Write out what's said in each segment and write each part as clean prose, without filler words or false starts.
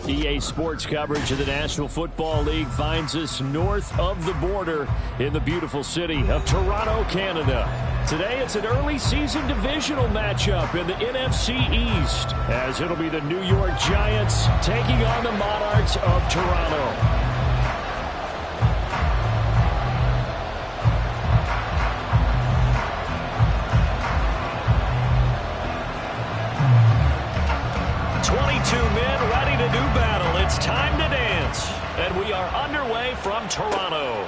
EA Sports coverage of the National Football League finds us north of the border in the beautiful city of Toronto, Canada. Today, it's an early season divisional matchup in the NFC East, as it'll be the New York Giants taking on the Monarchs of Toronto. It's time to dance, and we are underway from Toronto.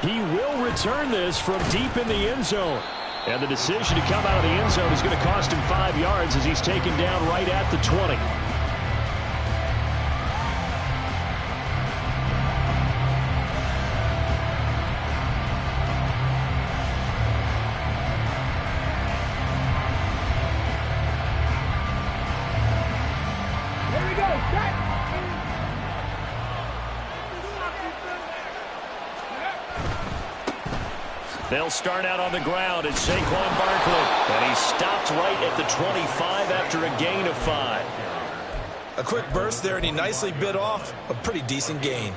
He will return this from deep in the end zone, and the decision to come out of the end zone is going to cost him 5 yards as he's taken down right at the 20. They'll start out on the ground at Saquon Barkley, and he stopped right at the 25 after a gain of 5. A quick burst there, and he nicely bit off a pretty decent gain.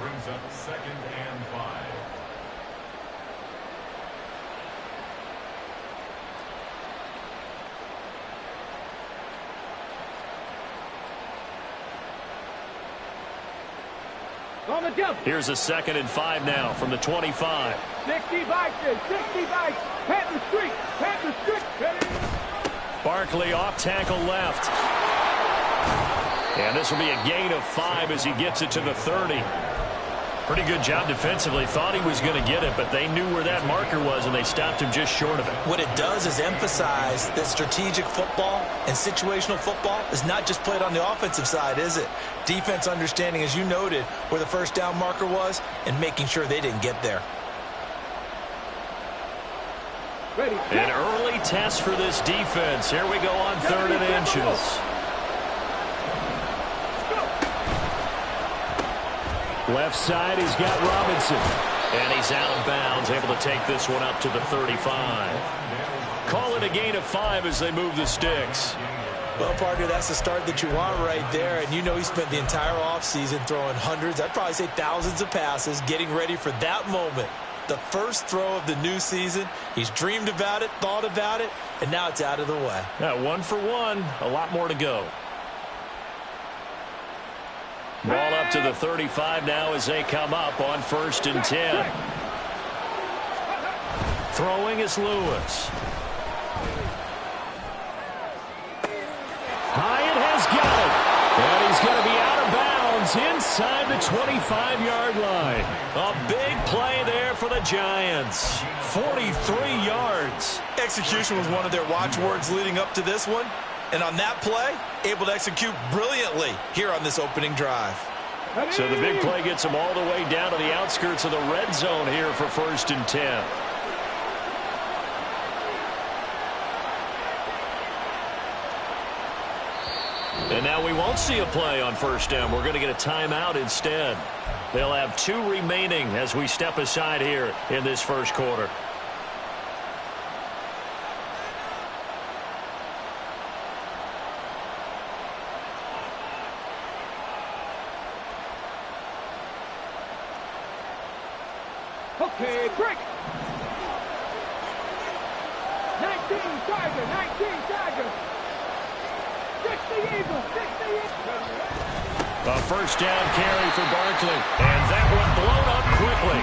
Brings up 2nd and 5. On the jump. Here's a 2nd and 5 now from the 25. 60 bikes, 60 bikes. Panther Street, Panther Street. Barkley off tackle left. And this will be a gain of 5 as he gets it to the 30. Pretty good job defensively. Thought he was going to get it, but they knew where that marker was, and they stopped him just short of it. What it does is emphasize that strategic football and situational football is not just played on the offensive side, is it? Defense understanding, as you noted, where the first down marker was and making sure they didn't get there. Ready. An early test for this defense. Here we go on 3rd and inches. Left side, he's got Robinson. And he's out of bounds, able to take this one up to the 35. Call it a gain of 5 as they move the sticks. Well, partner, that's the start that you want right there. And you know he spent the entire offseason throwing hundreds, I'd probably say thousands of passes, getting ready for that moment. The first throw of the new season. He's dreamed about it, thought about it, and now it's out of the way. Yeah, 1 for 1. A lot more to go. Ball up to the 35 now as they come up on 1st and 10. Throwing is Lewis. Hyatt has got it. And he's going to be out of bounds inside the 25-yard line. A big play there for the Giants. 43 yards. Execution was one of their watchwords leading up to this one. And on that play, able to execute brilliantly here on this opening drive. So the big play gets them all the way down to the outskirts of the red zone here for 1st and 10. And now we won't see a play on 1st down. We're going to get a timeout instead. They'll have 2 remaining as we step aside here in this first quarter. Okay, break. 19 Tiger, 19 Tiger. 60 Eagles, 60 Eagles. A 1st down carry for Barkley. And that one blown up quickly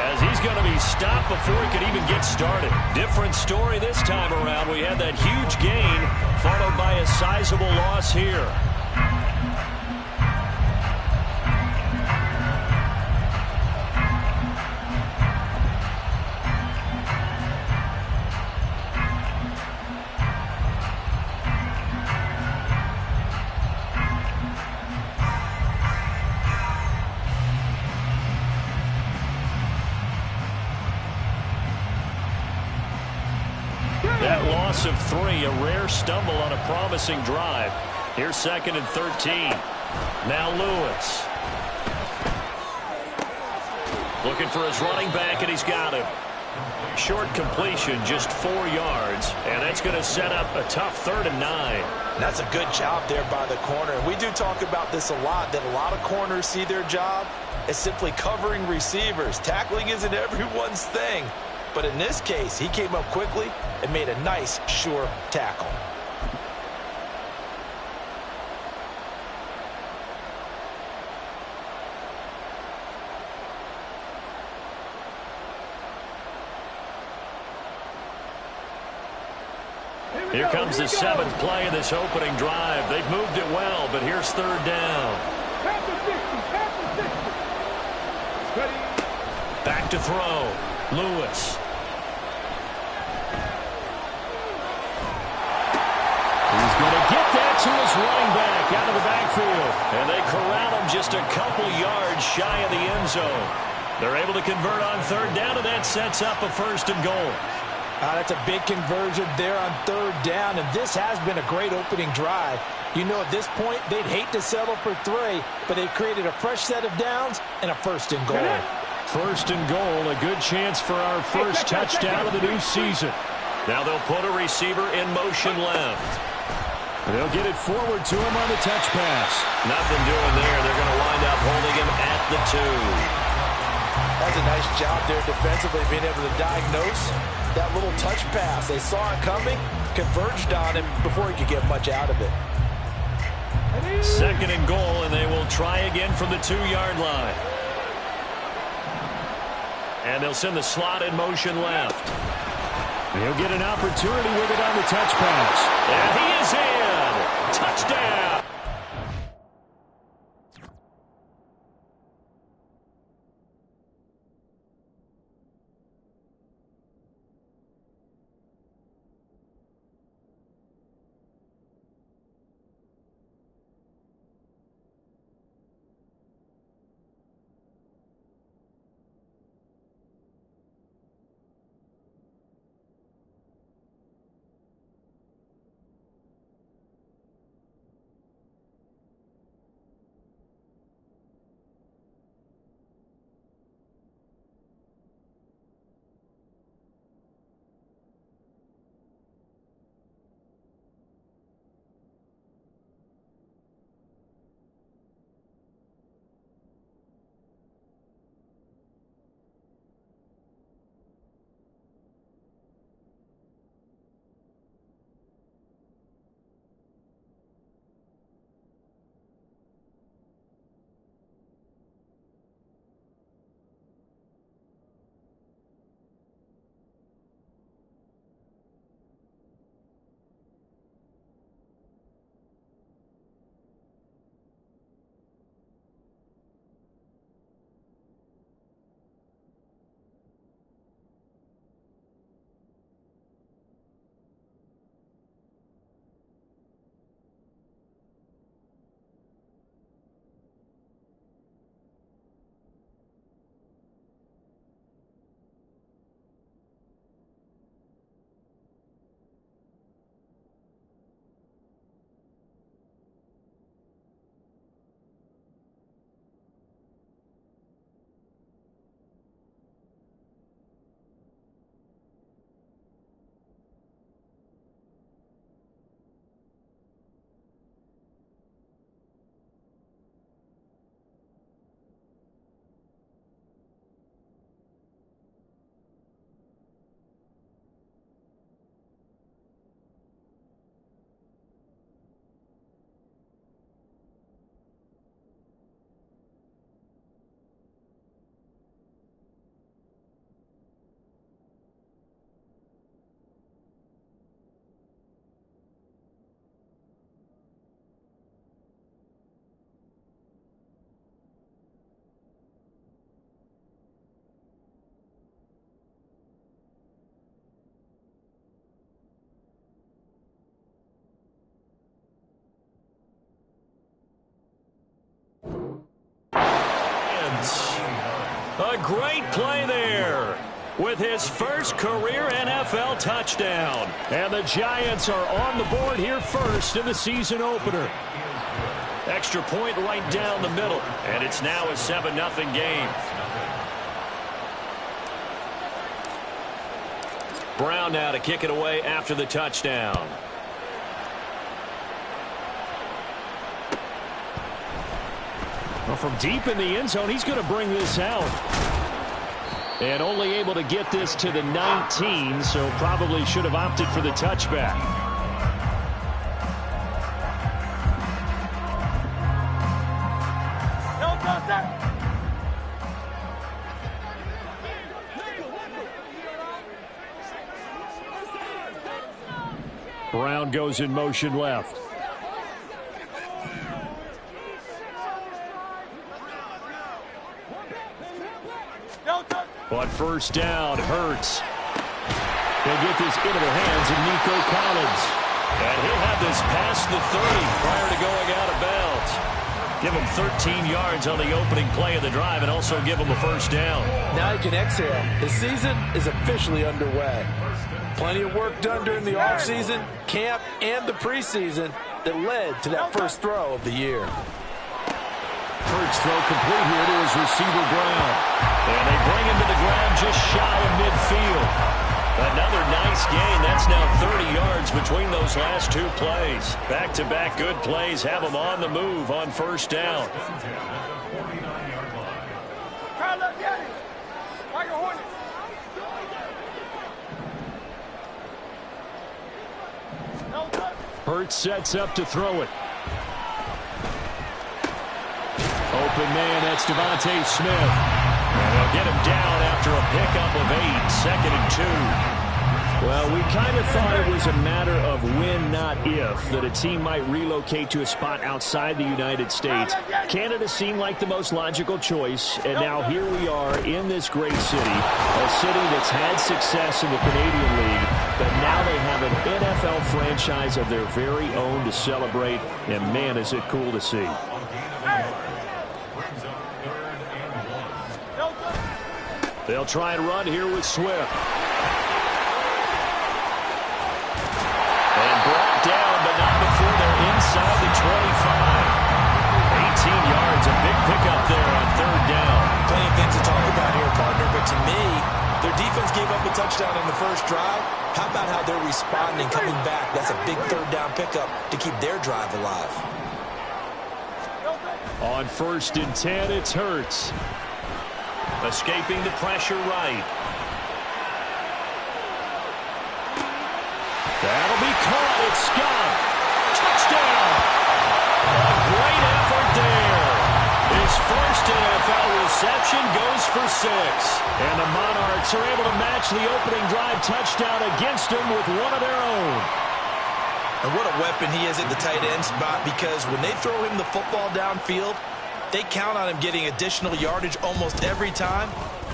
as he's going to be stopped before he could even get started. Different story this time around. We had that huge gain followed by a sizable loss here. That loss of 3, a rare stumble on a promising drive. Here's 2nd and 13. Now Lewis. Looking for his running back, and he's got him. Short completion, just 4 yards, and that's going to set up a tough 3rd and 9. That's a good job there by the corner. We do talk about this a lot, that a lot of corners see their job as simply covering receivers. Tackling isn't everyone's thing. But in this case, he came up quickly and made a nice, sure tackle. Here comes the 7th play of this opening drive. They've moved it well, but here's 3rd down. Back to throw. Lewis. He's going to get that to his running back out of the backfield. And they corral him just a couple yards shy of the end zone. They're able to convert on 3rd down, and that sets up a 1st and goal. That's a big conversion there on 3rd down, and this has been a great opening drive. You know, at this point, they'd hate to settle for 3, but they've created a fresh set of downs and a 1st and goal. 1st and goal, a good chance for our first touchdown of the new season. Now they'll put a receiver in motion left. They'll get it forward to him on the touch pass. Nothing doing there. They're going to wind up holding him at the 2. That's a nice job there defensively, being able to diagnose that little touch pass. They saw it coming, converged on him before he could get much out of it. 2nd and goal, and they will try again from the 2-yard line. And they'll send the slot in motion left. He'll get an opportunity with it on the touch pass. And he is in. Touchdown. A great play there with his first career NFL touchdown. And the Giants are on the board here first in the season opener. Extra point right down the middle. And it's now a 7-0 game. Brown now to kick it away after the touchdown. Well, from deep in the end zone, he's going to bring this out. And only able to get this to the 19, so probably should have opted for the touchback. Brown goes in motion left. But first down, Hurts. He'll get this into the hands of Nico Collins. And he'll have this past the 30 prior to going out of bounds. Give him 13 yards on the opening play of the drive and also give him a first down. Now he can exhale. His season is officially underway. Plenty of work done during the offseason, camp, and the preseason that led to that first throw of the year. Hurts throw complete here to his receiver Brown. And they bring him to the ground just shy of midfield. Another nice gain. That's now 30 yards between those last two plays. Back-to-back good plays have him on the move on first down. Hurts sets up to throw it. Open man, that's Devontae Smith. And they'll get him down after a pickup of 8, 2nd and 2. Well, we kind of thought it was a matter of when, not if, that a team might relocate to a spot outside the United States. Canada seemed like the most logical choice, and now here we are in this great city, a city that's had success in the Canadian League, but now they have an NFL franchise of their very own to celebrate, and man, is it cool to see. They'll try and run here with Swift. And brought down, but not before they're inside the 25. 18 yards, a big pickup there on third down. Plenty of things to talk about here, partner, but to me, their defense gave up a touchdown in the first drive. How about how they're responding, coming back? That's a big third down pickup to keep their drive alive. On 1st and 10, it's Hurts. Escaping the pressure right. That'll be caught. It's Scott. Touchdown. A great effort there. His first NFL reception goes for 6. And the Monarchs are able to match the opening drive touchdown against him with one of their own. And what a weapon he is at the tight end spot, because when they throw him the football downfield, they count on him getting additional yardage almost every time.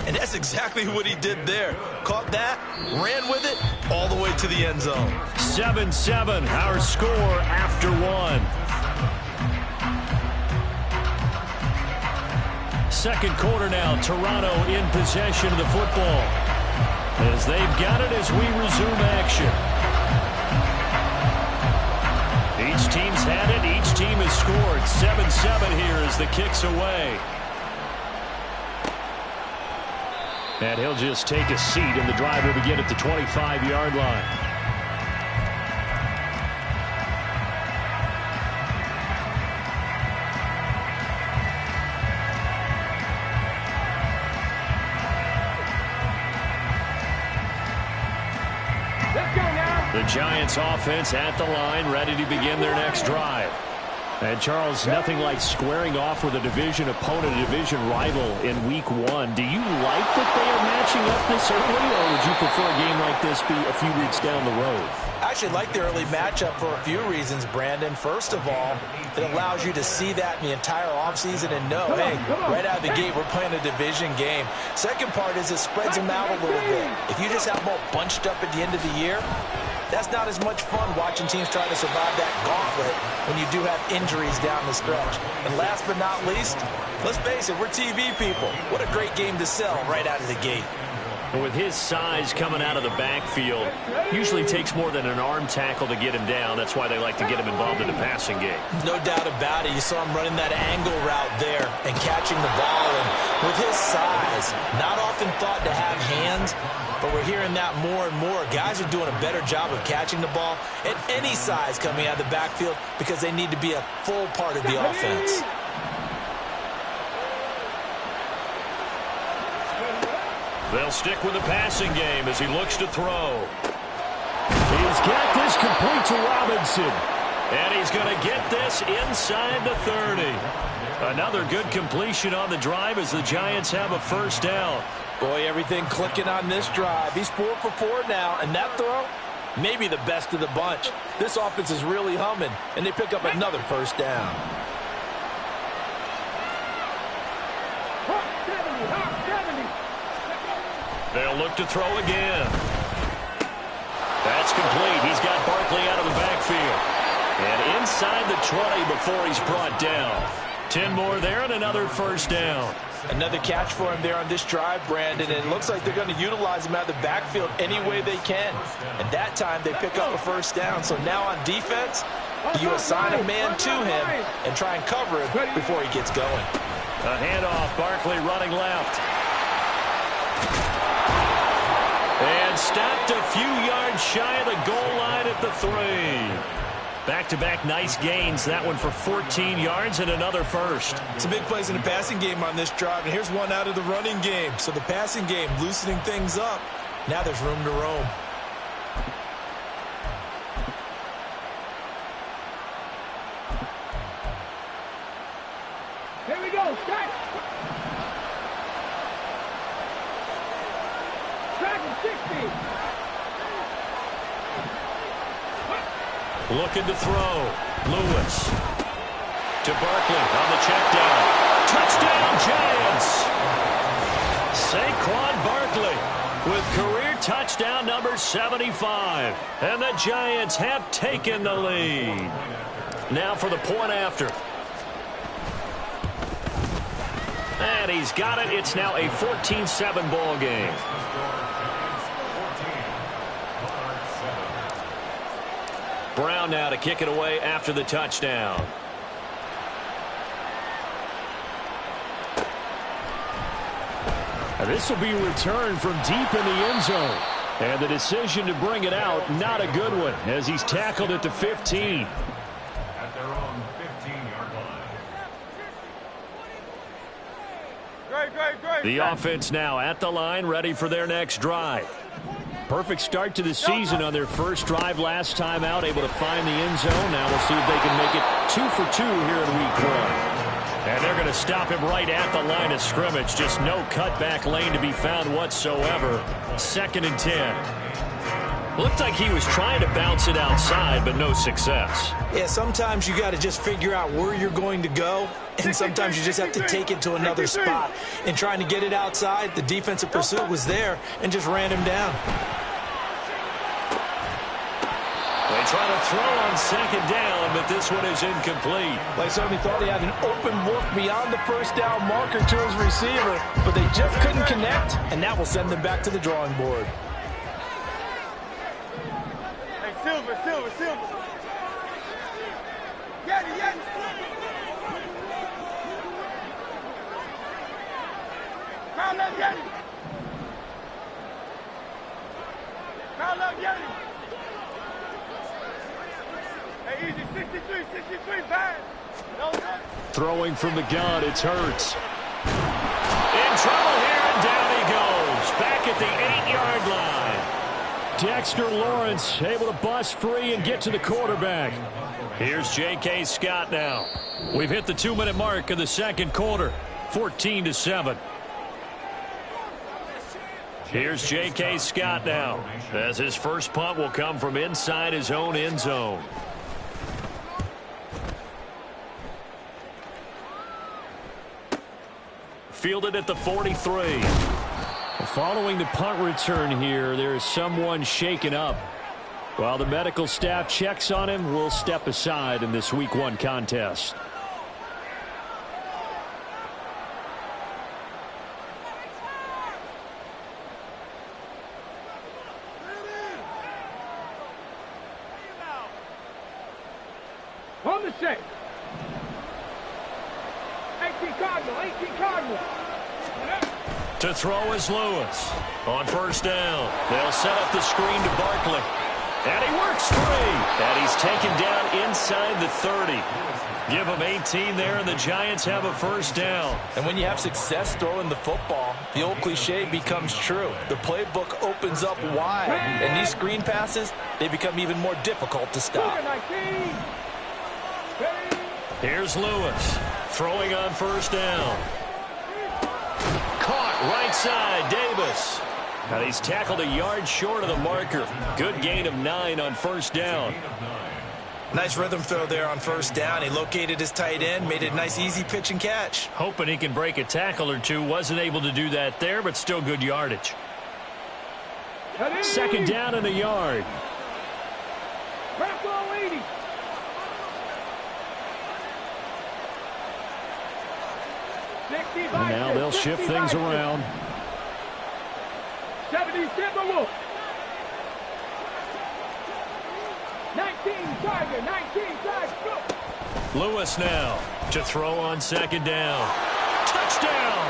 And that's exactly what he did there. Caught that, ran with it, all the way to the end zone. 7-7, our score after 1. Second quarter now, Toronto in possession of the football. As they've got it as we resume action. Each team's had it. Each team has scored. 7-7 here as the kick's away. And he'll just take a seat, and the drive will begin at the 25-yard line. The Giants offense at the line, ready to begin their next drive. And Charles, nothing like squaring off with a division opponent, a division rival in week 1. Do you like that they are matching up this early, or would you prefer a game like this be a few weeks down the road? I actually like the early matchup for a few reasons, Brandon. First of all, it allows you to see that in the entire offseason and know, hey, right out of the gate, we're playing a division game. Second part is it spreads them out a little bit. If you just have them all bunched up at the end of the year, that's not as much fun watching teams try to survive that gauntlet when you do have injuries down the stretch. And last but not least, let's face it, we're TV people. What a great game to sell right out of the gate. And with his size coming out of the backfield, usually takes more than an arm tackle to get him down. That's why they like to get him involved in the passing game. No doubt about it. You saw him running that angle route there and catching the ball. And with his size, not often thought to have hands, but we're hearing that more and more. Guys are doing a better job of catching the ball at any size coming out of the backfield because they need to be a full part of the offense. They'll stick with the passing game as he looks to throw. He's got this complete to Robinson. And he's going to get this inside the 30. Another good completion on the drive as the Giants have a first down. Boy, everything clicking on this drive. He's 4 for 4 now, and that throw, maybe the best of the bunch. This offense is really humming, and they pick up another first down. They'll look to throw again. That's complete. He's got Barkley out of the backfield. And inside the 20 before he's brought down. 10 more there and another first down. Another catch for him there on this drive, Brandon. And it looks like they're going to utilize him out of the backfield any way they can. And that time they pick up a first down. So now on defense, you assign a man to him and try and cover him before he gets going. A handoff. Barkley running left. And stopped a few yards shy of the goal line at the 3. Back-to-back nice gains. That one for 14 yards and another first. Some big plays in the passing game on this drive, and here's one out of the running game. So the passing game loosening things up. Now there's room to roam. Here we go, strike. Strike 60. Looking to throw. Lewis. To Barkley on the check down. Touchdown, Giants! Saquon Barkley with career touchdown number 75. And the Giants have taken the lead. Now for the point after. And he's got it. It's now a 14-7 ball game. Brown now to kick it away after the touchdown. And this will be returned from deep in the end zone. And the decision to bring it out, not a good one, as he's tackled at the 15. At their own 15-yard line. Great. The offense now at the line, ready for their next drive. Perfect start to the season on their first drive last time out, able to find the end zone. Now we'll see if they can make it 2 for 2 here in week 1. And they're going to stop him right at the line of scrimmage. Just no cutback lane to be found whatsoever. 2nd and 10. Looked like he was trying to bounce it outside, but no success. Yeah, sometimes you got to just figure out where you're going to go, and sometimes you just have to take it to another spot. And trying to get it outside, the defensive pursuit was there and just ran him down. They try to throw on 2nd down, but this one is incomplete. They certainly thought he had an open look beyond the first down marker to his receiver, but they just couldn't connect, and that will send them back to the drawing board. Hey, Silver. Get it. Kyle up, get it. Hey, easy, 63, bad. Throwing from the gun, it's Hurts. In trouble here, and down he goes. Back at the 8-yard line. Dexter Lawrence able to bust free and get to the quarterback. Here's J.K. Scott now. We've hit the 2-minute mark of the second quarter. 14-7. Here's J.K. Scott now, as his first punt will come from inside his own end zone. Fielded at the 43. Following the punt return here, there is someone shaken up. While the medical staff checks on him, we'll step aside in this Week 1 contest. on the set. 18 Cardinal, 18 Cardinal. To throw is Lewis. On first down, they'll set up the screen to Barkley. And he works free. And he's taken down inside the 30. Give him 18 there, and the Giants have a first down. And when you have success throwing the football, the old cliche becomes true. The playbook opens up wide, and these screen passes, they become even more difficult to stop. Here's Lewis, throwing on first down. Caught right side, Davis. And he's tackled a yard short of the marker. Good gain of 9 on first down. Nice rhythm throw there on first down. He located his tight end, made it a nice easy pitch and catch. Hoping he can break a tackle or two. Wasn't able to do that there, but still good yardage. Second down and a yard. And now they'll shift things around. 77 Wolf. 19 Tiger, 19 Tiger, go. Lewis now to throw on second down. Touchdown!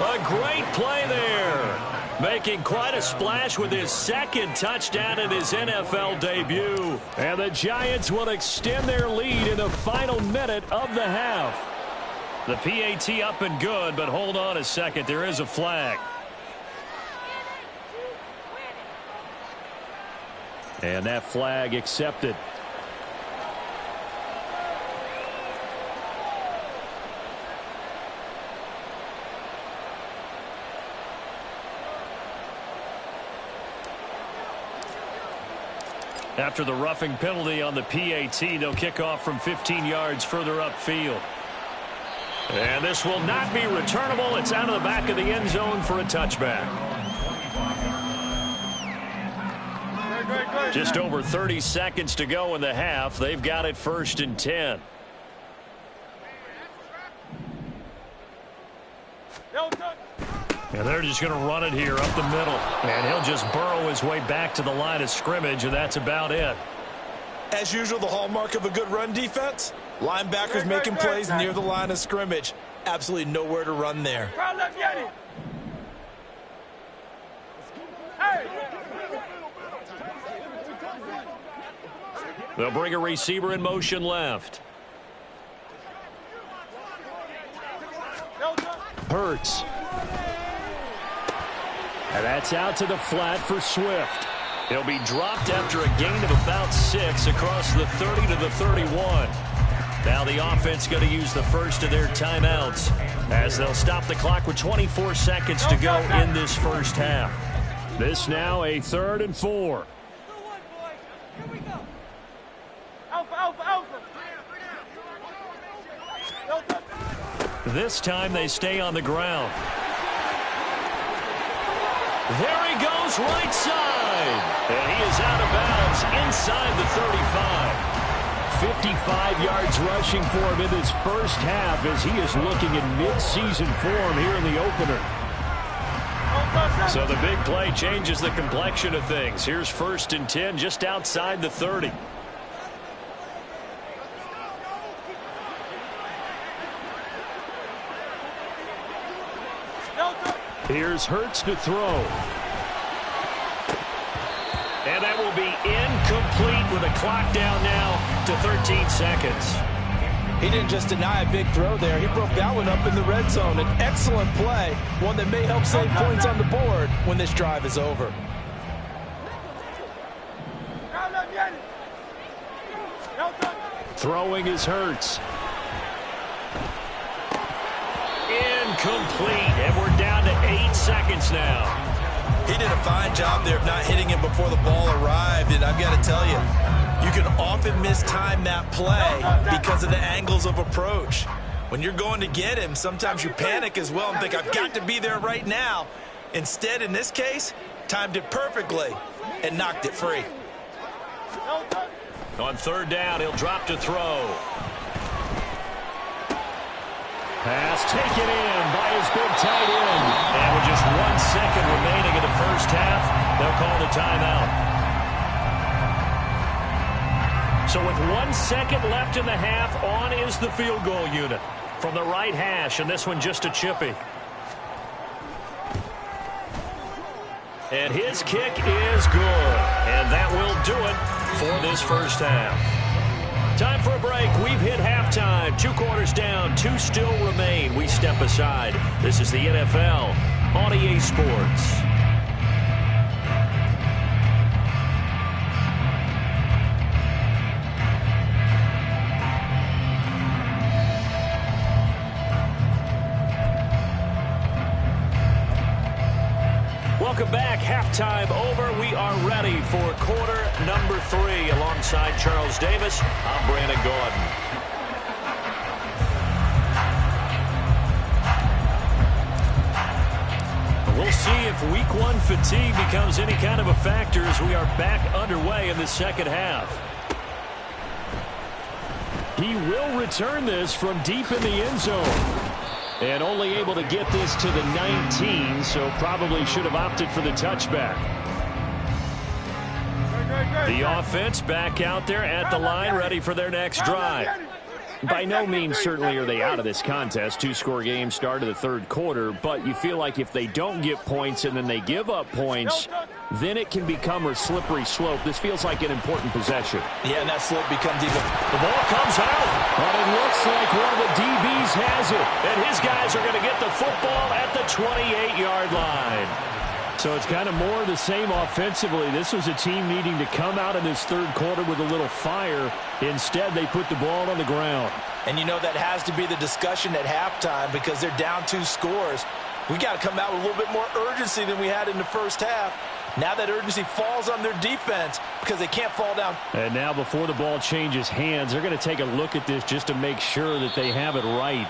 A great play there. Making quite a splash with his second touchdown in his NFL debut. And the Giants will extend their lead in the final minute of the half. The PAT up and good, but hold on a second. There is a flag. And that flag accepted. After the roughing penalty on the PAT, they'll kick off from 15 yards further upfield. And this will not be returnable. It's out of the back of the end zone for a touchback. Just over 30 seconds to go in the half. They've got it 1st and 10. And they're just going to run it here up the middle. And he'll just burrow his way back to the line of scrimmage, and that's about it. As usual, the hallmark of a good run defense, linebackers making plays near the line of scrimmage. Absolutely nowhere to run there. They'll bring a receiver in motion left. Hurts. And that's out to the flat for Swift. He'll be dropped after a gain of about 6 across the 30 to the 31. Now the offense going to use the first of their timeouts as they'll stop the clock with 24 seconds to go in this first half. This now a 3rd and 4. This time they stay on the ground. There he goes right side. And he is out of bounds inside the 35. 55 yards rushing for him in this first half as he is looking in mid-season form here in the opener. So the big play changes the complexion of things. Here's 1st and 10 just outside the 30. Here's Hurts to throw. And that will be incomplete with a clock down now to 13 seconds. He didn't just deny a big throw there. He broke that one up in the red zone. An excellent play, one that may help save points on the board when this drive is over. Throwing is Hurts. Incomplete, and we're down to 8 seconds now. He did a fine job there of not hitting him before the ball arrived, and I've got to tell you, you can often mistime that play because of the angles of approach. When you're going to get him, sometimes you panic as well and think, I've got to be there right now. Instead, in this case, timed it perfectly and knocked it free. On 3rd down, he'll drop to throw. Pass taken in by his big tight end. And with just 1 second remaining in the first half, they'll call the timeout. So with 1 second left in the half, on is the field goal unit from the right hash, and this one just a chippy. And his kick is good, and that will do it for this first half. Time for a break. We've hit halftime. 2 quarters down, 2 still remain. We step aside. This is the NFL on EA Sports. Welcome back. Halftime over. We are ready for quarter number 3. Alongside Charles Davis, I'm Brandon Gaudin. We'll see if week 1 fatigue becomes any kind of a factor as we are back underway in the second half. He will return this from deep in the end zone. And only able to get this to the 19, so probably should have opted for the touchback. The offense back out there at the line, ready for their next drive. By no means certainly are they out of this contest. 2-score game start of the third quarter, but you feel like if they don't get points and then they give up points, then it can become a slippery slope. This feels like an important possession. Yeah, and that slope becomes even... The ball comes out, but it looks like one of the DBs has it, and his guys are going to get the football at the 28-yard line. So it's kind of more of the same offensively. This was a team needing to come out in this third quarter with a little fire. Instead, they put the ball on the ground. And you know that has to be the discussion at halftime because they're down 2 scores. We got to come out with a little bit more urgency than we had in the first half. Now that urgency falls on their defense because they can't fall down. And now before the ball changes hands, they're going to take a look at this just to make sure that they have it right.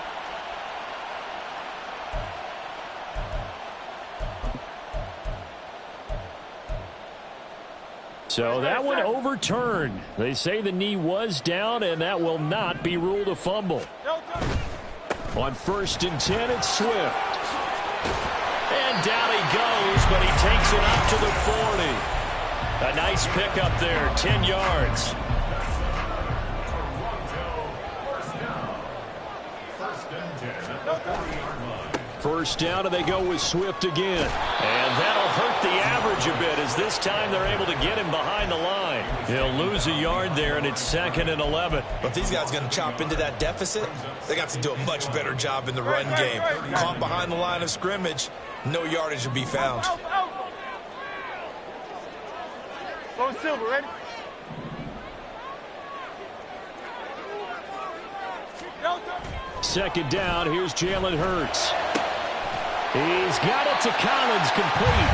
So that one overturned. They say the knee was down, and that will not be ruled a fumble. On 1st and 10, it's Swift. And down he goes, but he takes it up to the 40. A nice pickup there, 10 yards. First down, and they go with Swift again. And that'll hurt the average a bit as this time they're able to get him behind the line. He'll lose a yard there, and it's 2nd and 11. But these guys are going to chop into that deficit. They got to do a much better job in the run game. Caught behind the line of scrimmage, no yardage to be found. Go Silver, ready? Second down, here's Jalen Hurts. He's got it to Collins, complete.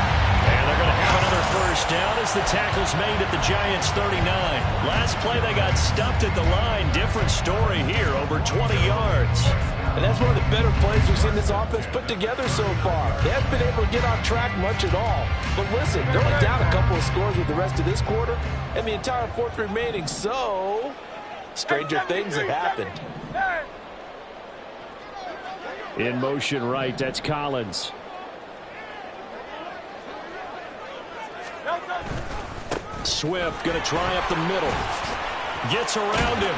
And they're going to have another first down as the tackle's made at the Giants' 39. Last play they got stuffed at the line. Different story here, over 20 yards. And that's one of the better plays we've seen this offense put together so far. They haven't been able to get on track much at all. But listen, they're only down a couple of scores with the rest of this quarter and the entire 4th remaining. So, stranger things have happened. In motion right, that's Collins. Swift going to try up the middle. Gets around him.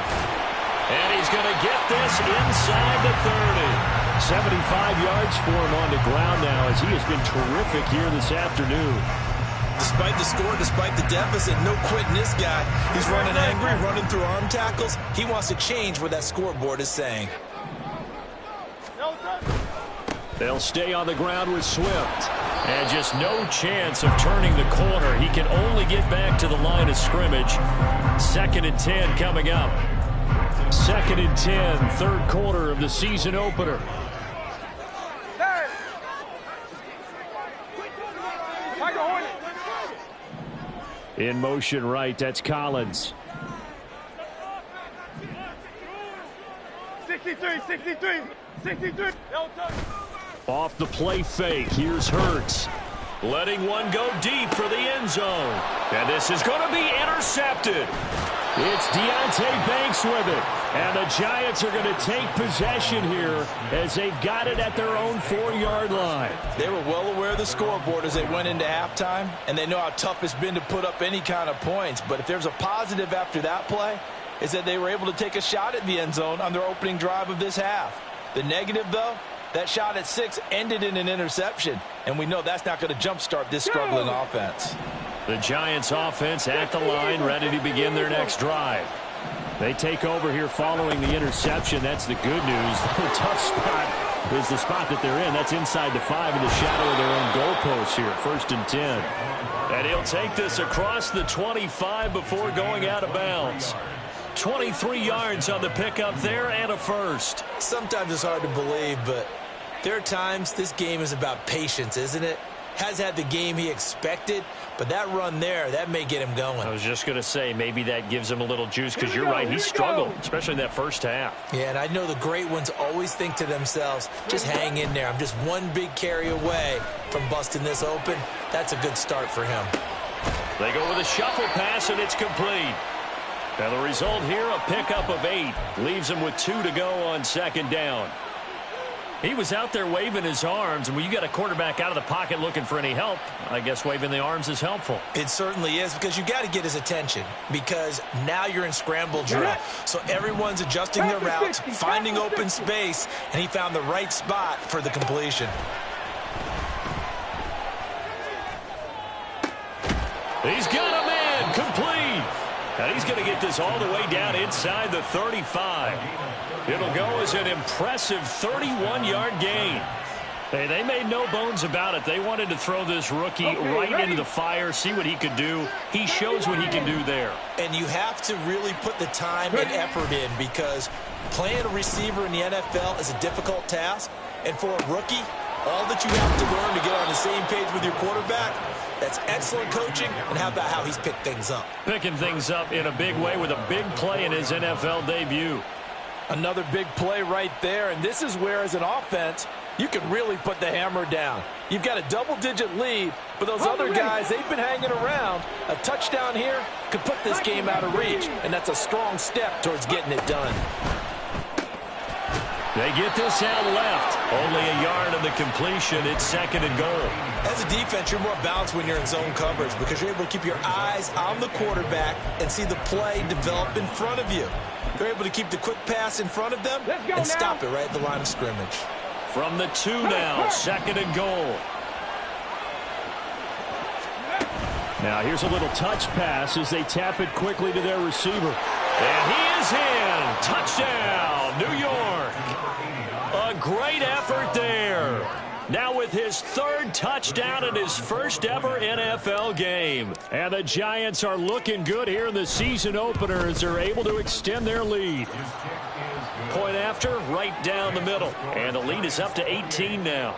And he's going to get this inside the 30. 75 yards for him on the ground now as he has been terrific here this afternoon. Despite the score, despite the deficit, no quitting this guy. He's running angry, running through arm tackles. He wants to change what that scoreboard is saying. They'll stay on the ground with Swift. And just no chance of turning the corner. He can only get back to the line of scrimmage. 2nd and 10 coming up. 2nd and 10, third quarter of the season opener. In motion right, that's Collins. 63. Off the play fake, here's Hurts. Letting one go deep for the end zone. And this is going to be intercepted. It's Deonte Banks with it. And the Giants are going to take possession here as they've got it at their own 4-yard line. They were well aware of the scoreboard as they went into halftime, and they know how tough it's been to put up any kind of points. But if there's a positive after that play, is that they were able to take a shot at the end zone on their opening drive of this half. The negative, though, that shot at 6 ended in an interception, and we know that's not going to jumpstart this struggling offense. The Giants offense at the line, ready to begin their next drive. They take over here following the interception. That's the good news. The tough spot is the spot that they're in. That's inside the 5 in the shadow of their own goalposts here. 1st and 10. And he'll take this across the 25 before going out of bounds. 23 yards on the pickup there and a first. Sometimes it's hard to believe, but there are times this game is about patience, isn't it? Has had the game he expected, but that run there, that may get him going. I was just going to say, maybe that gives him a little juice, because you're right, he struggled, especially in that first half. Yeah, and I know the great ones always think to themselves, just hang in there. I'm just one big carry away from busting this open. That's a good start for him. They go with a shuffle pass, and it's complete. And the result here, a pickup of 8. Leaves him with 2 to go on 2nd down. He was out there waving his arms, and when you got a quarterback out of the pocket looking for any help, I guess waving the arms is helpful. It certainly is, because you got to get his attention, because now you're in scramble drill. So everyone's adjusting their routes, finding open space, and he found the right spot for the completion. He's got a man complete. And he's going to get this all the way down inside the 35. It'll go as an impressive 31-yard gain. Hey, they made no bones about it. They wanted to throw this rookie right into the fire, see what he could do. He shows what he can do there. And you have to really put the time and effort in, because playing a receiver in the NFL is a difficult task. And for a rookie, all that you have to learn to get on the same page with your quarterback, that's excellent coaching. And how about how he's picked things up? Picking things up in a big way with a big play in his NFL debut. Another big play right there, and this is where, as an offense, you can really put the hammer down. You've got a double-digit lead, but those other guys, they've been hanging around. A touchdown here could put this game out of reach, and that's a strong step towards getting it done. They get this out left. Only a yard of the completion. It's 2nd and goal. As a defense, you're more balanced when you're in zone coverage, because you're able to keep your eyes on the quarterback and see the play develop in front of you. They're able to keep the quick pass in front of them and stop it right at the line of scrimmage. From the 2 now, 2nd and goal. Now here's a little touch pass as they tap it quickly to their receiver. And he is in. Touchdown, New York. A great effort there. Now with his 3rd touchdown in his first ever NFL game. And the Giants are looking good here in the season opener as they're able to extend their lead. Point after, right down the middle. And the lead is up to 18 now.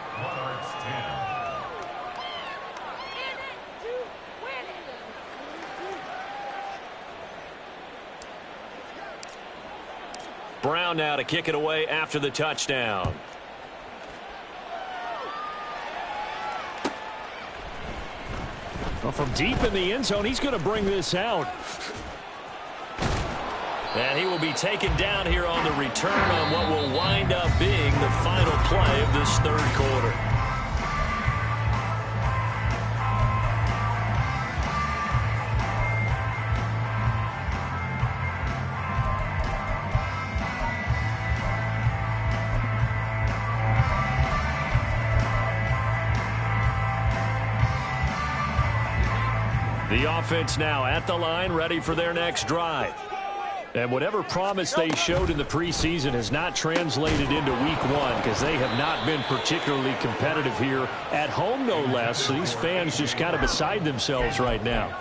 Brown now to kick it away after the touchdown. Well, from deep in the end zone, he's going to bring this out. And he will be taken down here on the return on what will wind up being the final play of this 3rd quarter. The offense now at the line, ready for their next drive. And whatever promise they showed in the preseason has not translated into week 1, because they have not been particularly competitive here at home, no less. So these fans just kind of beside themselves right now.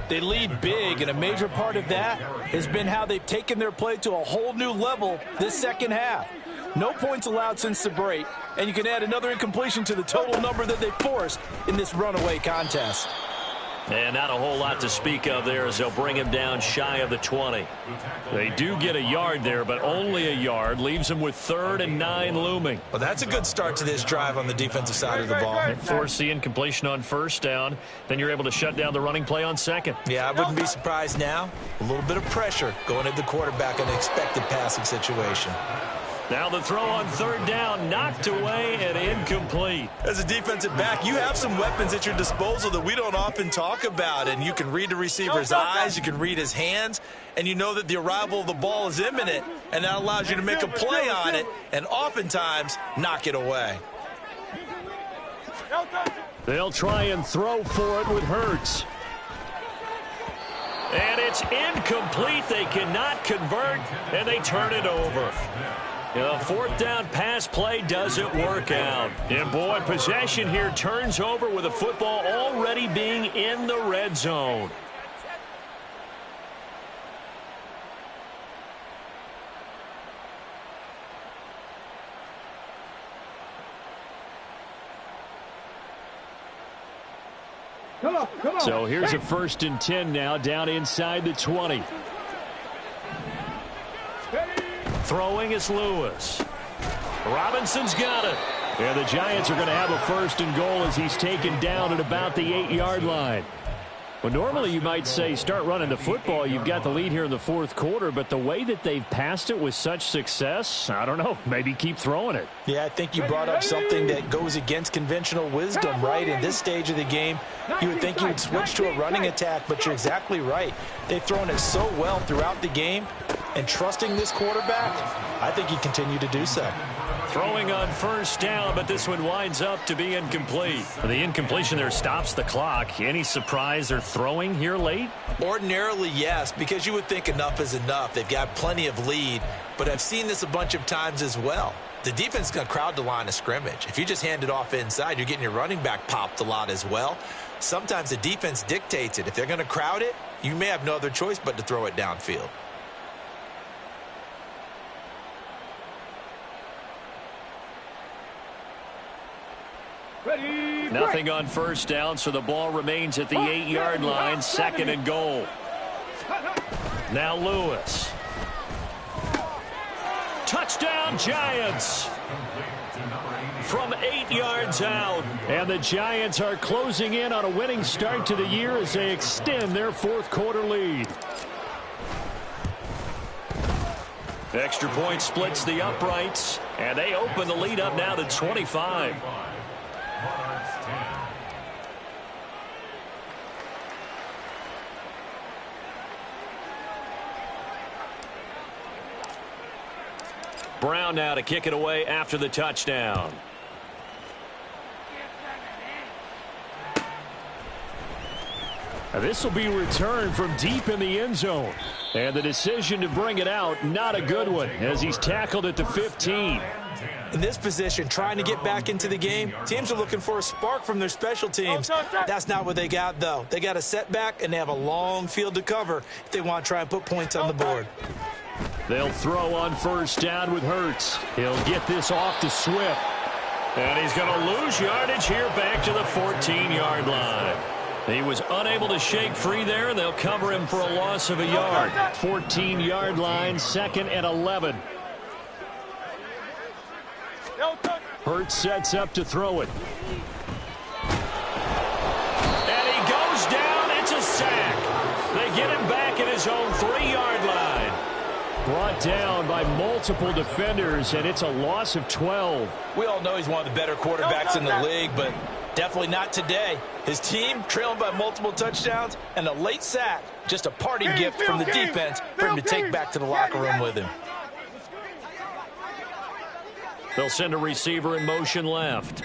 They lead big, and a major part of that has been how they've taken their play to a whole new level this second half. No points allowed since the break, and you can add another incompletion to the total number that they forced in this runaway contest. And not a whole lot to speak of there as they'll bring him down shy of the 20. They do get a yard there, but only a yard. Leaves them with 3rd and 9 looming. Well, that's a good start to this drive on the defensive side of the ball. Force the incompletion on 1st down. Then you're able to shut down the running play on 2nd. Yeah, I wouldn't be surprised now. A little bit of pressure going at the quarterback in an expected passing situation. Now the throw on third down, knocked away and incomplete. As a defensive back, you have some weapons at your disposal that we don't often talk about, and you can read the receiver's eyes, you can read his hands, and you know that the arrival of the ball is imminent, and that allows you to make a play on it and oftentimes knock it away. They'll try and throw for it with Hurts. And it's incomplete. They cannot convert, and they turn it over. The fourth down pass play doesn't work out. And, boy, possession here turns over with the football already being in the red zone. Come on. So here's a 1st and 10 now, down inside the 20. Throwing is Lewis. Robinson's got it. And the Giants are going to have a 1st and goal as he's taken down at about the 8-yard line. Well, normally you might say start running the football. You've got the lead here in the 4th quarter, but the way that they've passed it with such success, I don't know, maybe keep throwing it. Yeah, I think you brought up something that goes against conventional wisdom, right? In this stage of the game, you would think you would switch to a running attack, but you're exactly right. They've thrown it so well throughout the game, and trusting this quarterback, I think you continue to do so. Throwing on 1st down, but this one winds up to be incomplete. The incompletion there stops the clock. Any surprise they're throwing here late? Ordinarily, yes, because you would think enough is enough. They've got plenty of lead, but I've seen this a bunch of times as well. The defense is going to crowd the line of scrimmage. If you just hand it off inside, you're getting your running back popped a lot as well. Sometimes the defense dictates it. If they're going to crowd it, you may have no other choice but to throw it downfield. Nothing on 1st down, so the ball remains at the 8-yard line, 2nd and goal. Now Lewis. Touchdown, Giants! From 8 yards out. And the Giants are closing in on a winning start to the year as they extend their 4th quarter lead. Extra point splits the uprights, and they open the lead up now to 25. Brown now to kick it away after the touchdown. This will be returned from deep in the end zone. And the decision to bring it out, not a good one, as he's tackled at the 15. In this position, trying to get back into the game, teams are looking for a spark from their special teams. That's not what they got, though. They got a setback, and they have a long field to cover if they want to try and put points on the board. They'll throw on 1st down with Hurts. He'll get this off to Swift. And he's going to lose yardage here back to the 14-yard line. He was unable to shake free there, and they'll cover him for a loss of a yard. 14-yard line, 2nd and 11. Hurts sets up to throw it. And he goes down. It's a sack. They get him back at his own 3-yard line. Brought down by multiple defenders, and it's a loss of 12. We all know he's one of the better quarterbacks in the league, but definitely not today. His team trailing by multiple touchdowns and a late sack. Just a party gift from the defense for him to take back to the locker room with him. They'll send a receiver in motion left.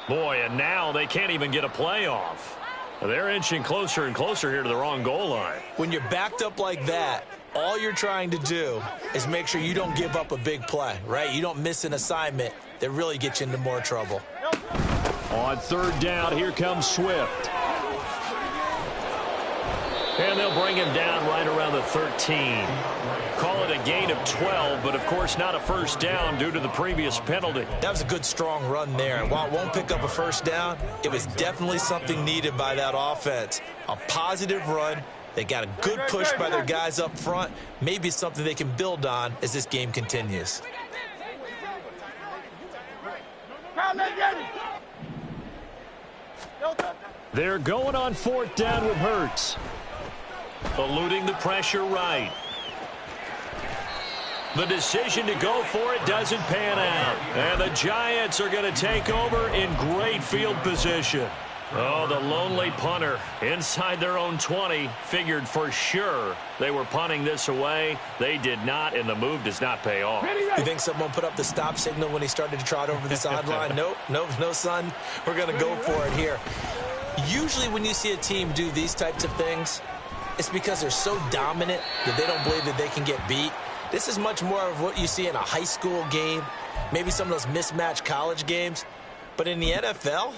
Boy, and now they can't even get a play off. They're inching closer and closer here to the wrong goal line. When you're backed up like that, all you're trying to do is make sure you don't give up a big play, right? You don't miss an assignment that really gets you into more trouble. On 3rd down, here comes Swift. And they'll bring him down right around the 13. Call it a gain of 12, but of course not a 1st down due to the previous penalty. That was a good, strong run there. And while it won't pick up a 1st down, it was definitely something needed by that offense. A positive run. They got a good push by their guys up front. Maybe something they can build on as this game continues. They're going on 4th down with Hurts. Eluding the pressure right. The decision to go for it doesn't pan out. And the Giants are going to take over in great field position. Oh, the lonely punter inside their own 20 figured for sure they were punting this away. They did not, and the move does not pay off. You think someone put up the stop signal when he started to trot over the sideline? Nope, no, son. We're going to go for it here. Usually when you see a team do these types of things, it's because they're so dominant that they don't believe that they can get beat. This is much more of what you see in a high school game, maybe some of those mismatched college games. But in the NFL,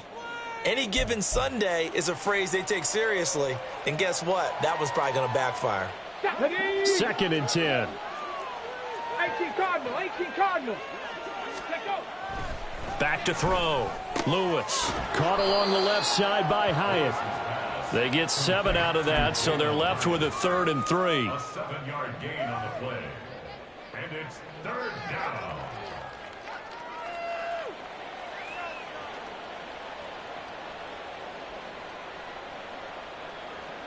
any given Sunday is a phrase they take seriously. And guess what? That was probably going to backfire. 2nd and 10. 18 Cardinal. Back to throw. Lewis caught along the left side by Hyatt. They get 7 out of that, so they're left with a 3rd and 3. A 7-yard gain on the play. And it's 3rd down.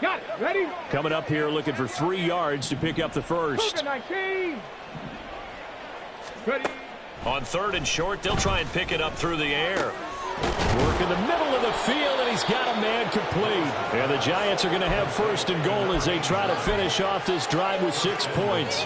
Got it. Ready? Coming up here looking for 3 yards to pick up the first. 19. Ready? On 3rd and short, they'll try and pick it up through the air. Work in the middle of the field, and he's got a man complete. And the Giants are going to have 1st and goal as they try to finish off this drive with 6 points.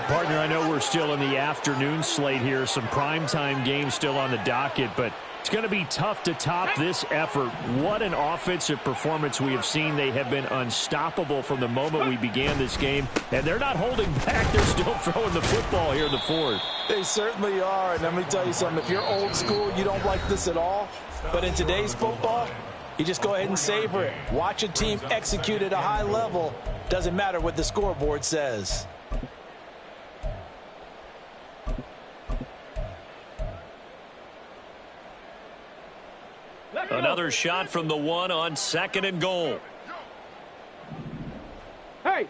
Partner, I know we're still in the afternoon slate here. Some primetime games still on the docket, but it's going to be tough to top this effort. What an offensive performance we have seen. They have been unstoppable from the moment we began this game, and they're not holding back. They're still throwing the football here in the 4th. They certainly are, and let me tell you something. If you're old school, you don't like this at all. But in today's football, you just go ahead and savor it. Watch a team execute at a high level. Doesn't matter what the scoreboard says. Another shot from the 1 on 2nd and goal. Hey.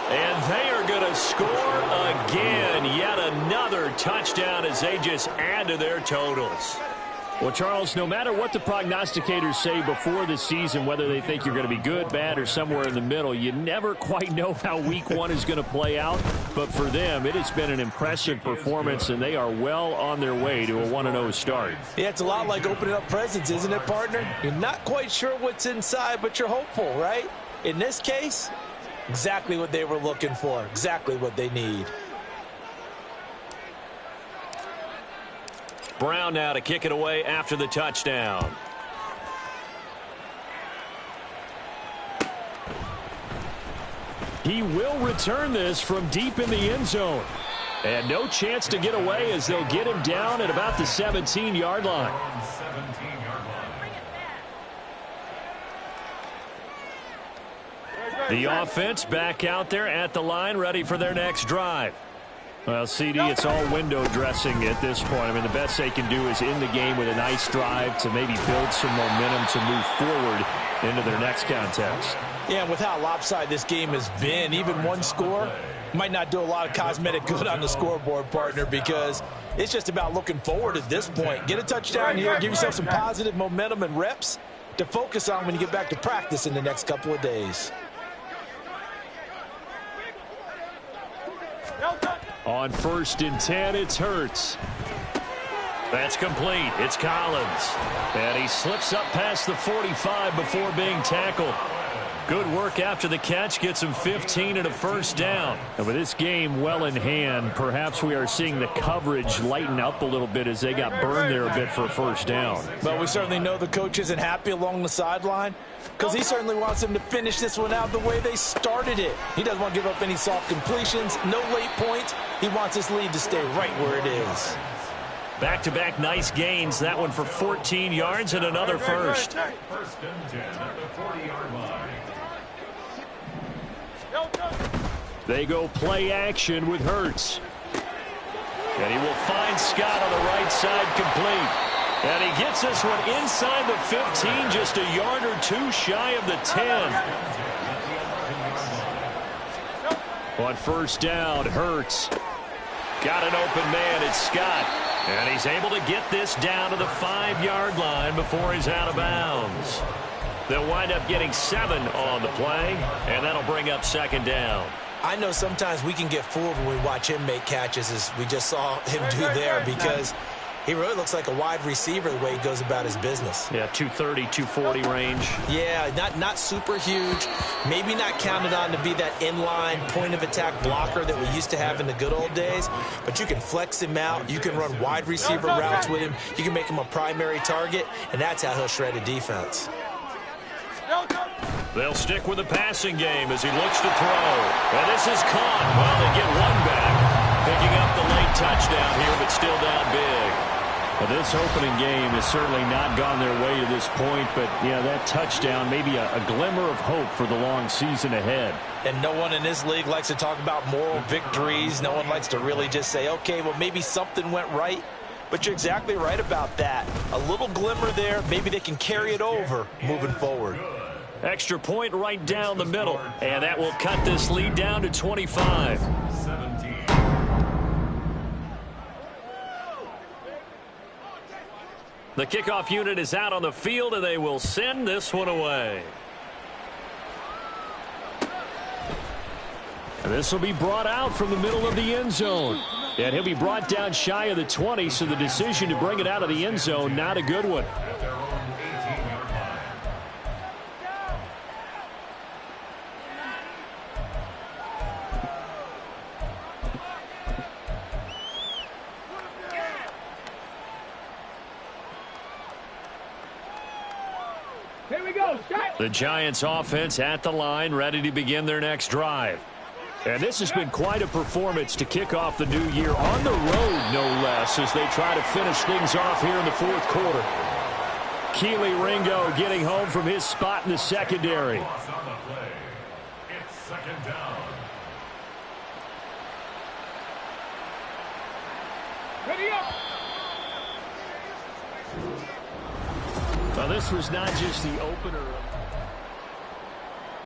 And they are going to score again. Yet another touchdown as they just add to their totals. Well, Charles, no matter what the prognosticators say before the season, whether they think you're going to be good, bad, or somewhere in the middle, you never quite know how week 1 is going to play out. But for them, it has been an impressive performance, and they are well on their way to a 1-0 start. Yeah, it's a lot like opening up presents, isn't it, partner? You're not quite sure what's inside, but you're hopeful, right? In this case, exactly what they were looking for, exactly what they need. Brown now to kick it away after the touchdown. He will return this from deep in the end zone. And no chance to get away as they'll get him down at about the 17-yard line. The offense back out there at the line, ready for their next drive. Well, CD, it's all window dressing at this point. I mean, the best they can do is in the game with a nice drive to maybe build some momentum to move forward into their next contest. Yeah, and with how lopsided this game has been, even one score might not do a lot of cosmetic good on the scoreboard, partner, because it's just about looking forward at this point. Get a touchdown here, give yourself some positive momentum and reps to focus on when you get back to practice in the next couple of days. On 1st and 10, it's Hurts. That's complete. It's Collins. And he slips up past the 45 before being tackled. Good work after the catch. Gets him 15 and a 1st down. And with this game well in hand, perhaps we are seeing the coverage lighten up a little bit as they got burned there a bit for a 1st down. But we certainly know the coach isn't happy along the sideline because he certainly wants them to finish this one out the way they started it. He doesn't want to give up any soft completions, no late points. He wants his lead to stay right where it is. Back-to-back nice gains. That one for 14 yards and another first. 1st and 10 at the 40-yard line. They go play action with Hurts. And he will find Scott on the right side complete. And he gets this one inside the 15, just a yard or 2 shy of the 10. On 1st down, Hurts. Got an open man, it's Scott. And he's able to get this down to the 5-yard line before he's out of bounds. They'll wind up getting 7 on the play, and that'll bring up 2nd down. I know sometimes we can get fooled when we watch him make catches, as we just saw him do there, because he really looks like a wide receiver the way he goes about his business. Yeah, 230, 240 range. Yeah, not super huge. Maybe not counted on to be that inline point-of-attack blocker that we used to have in the good old days. But you can flex him out. You can run wide receiver routes with him. You can make him a primary target, and that's how he'll shred a defense. They'll stick with the passing game as he looks to throw. And this is caught. Well, they get one back. Picking up the late touchdown here, but still down big. Well, this opening game has certainly not gone their way to this point, but, yeah, that touchdown, maybe a glimmer of hope for the long season ahead. And no one in this league likes to talk about moral victories. No one likes to really just say, okay, well, maybe something went right. But you're exactly right about that. A little glimmer there. Maybe they can carry it over moving forward. Extra point right down the middle, and that will cut this lead down to 25. 17. The kickoff unit is out on the field, and they will send this one away. And this will be brought out from the middle of the end zone. And he'll be brought down shy of the 20, so the decision to bring it out of the end zone, not a good one. At their own 18-yard line. Here we go. Shot. The Giants offense at the line, ready to begin their next drive. And this has been quite a performance to kick off the new year on the road, no less, as they try to finish things off here in the fourth quarter. Keely Ringo getting home from his spot in the secondary. Loss on the play. It's second down. Ready up. Well, this was not just the opener of